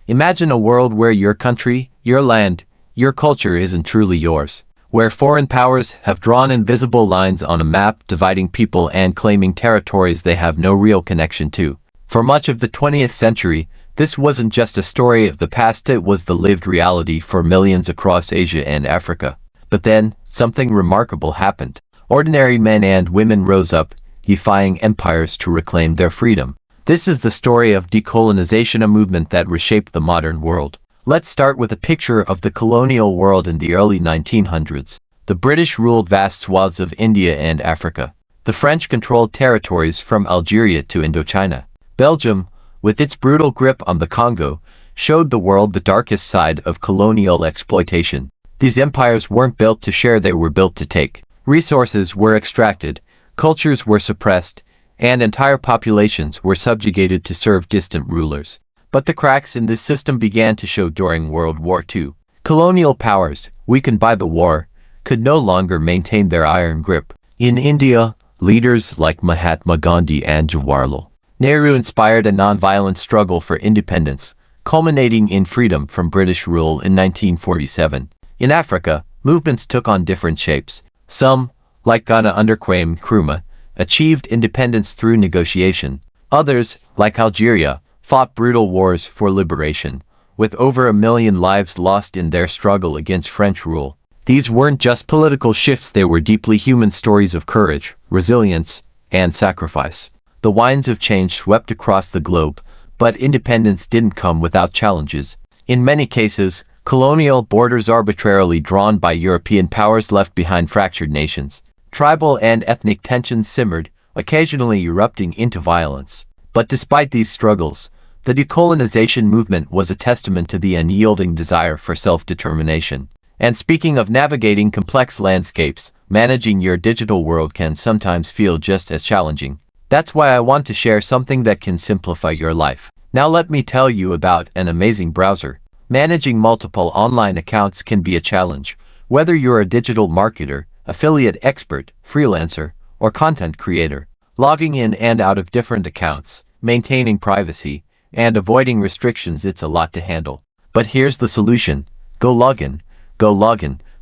Imagine a world where your country, your land, your culture isn't truly yours, where foreign powers have drawn invisible lines on a map dividing people and claiming territories they have no real connection to. For much of the 20th century, this wasn't just a story of the past, it was the lived reality for millions across Asia and Africa. But then, something remarkable happened. Ordinary men and women rose up, defying empires to reclaim their freedom. This is the story of decolonization, a movement that reshaped the modern world. Let's start with a picture of the colonial world in the early 1900s. The British ruled vast swaths of India and Africa. The French controlled territories from Algeria to Indochina. Belgium, with its brutal grip on the Congo, showed the world the darkest side of colonial exploitation. These empires weren't built to share, they were built to take. Resources were extracted, cultures were suppressed, and entire populations were subjugated to serve distant rulers. But the cracks in this system began to show during World War II. Colonial powers, weakened by the war, could no longer maintain their iron grip. In India, leaders like Mahatma Gandhi and Jawaharlal Nehru inspired a non-violent struggle for independence, culminating in freedom from British rule in 1947. In Africa, movements took on different shapes. Some, like Ghana under Kwame Nkrumah, achieved independence through negotiation. Others, like Algeria, fought brutal wars for liberation, with over 1 million lives lost in their struggle against French rule. These weren't just political shifts, they were deeply human stories of courage, resilience, and sacrifice. The winds of change swept across the globe, but independence didn't come without challenges. In many cases, colonial borders arbitrarily drawn by European powers left behind fractured nations. Tribal and ethnic tensions simmered, occasionally erupting into violence. But despite these struggles, the decolonization movement was a testament to the unyielding desire for self-determination. And speaking of navigating complex landscapes, managing your digital world can sometimes feel just as challenging. That's why I want to share something that can simplify your life. Now let me tell you about an amazing browser. Managing multiple online accounts can be a challenge. Whether you're a digital marketer, affiliate expert, freelancer, or content creator, logging in and out of different accounts, maintaining privacy, and avoiding restrictions, it's a lot to handle. But here's the solution. GoLogin,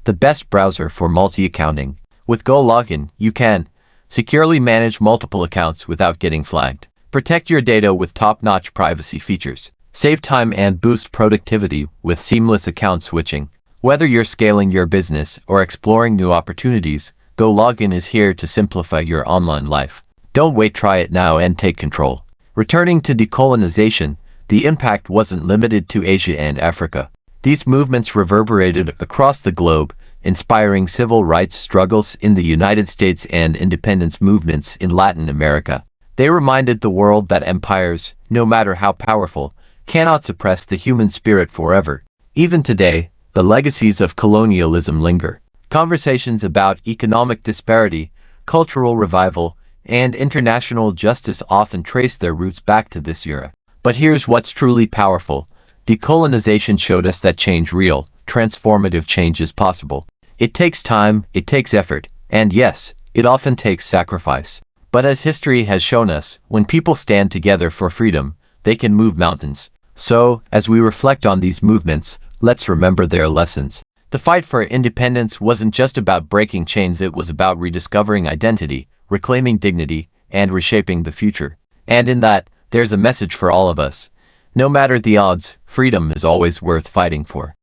the best browser for multi-accounting. With GoLogin, you can securely manage multiple accounts without getting flagged. Protect your data with top-notch privacy features. Save time and boost productivity with seamless account switching. Whether you're scaling your business or exploring new opportunities, GoLogin is here to simplify your online life. Don't wait, try it now and take control. Returning to decolonization, the impact wasn't limited to Asia and Africa. These movements reverberated across the globe, inspiring civil rights struggles in the United States and independence movements in Latin America. They reminded the world that empires, no matter how powerful, cannot suppress the human spirit forever. Even today, the legacies of colonialism linger. Conversations about economic disparity, cultural revival, and international justice often trace their roots back to this era. But here's what's truly powerful. Decolonization showed us that change, real, transformative change, is possible. It takes time, it takes effort, and yes, it often takes sacrifice. But as history has shown us, when people stand together for freedom, they can move mountains. So, as we reflect on these movements, let's remember their lessons. The fight for independence wasn't just about breaking chains, it was about rediscovering identity, reclaiming dignity, and reshaping the future. And in that, there's a message for all of us. No matter the odds, freedom is always worth fighting for.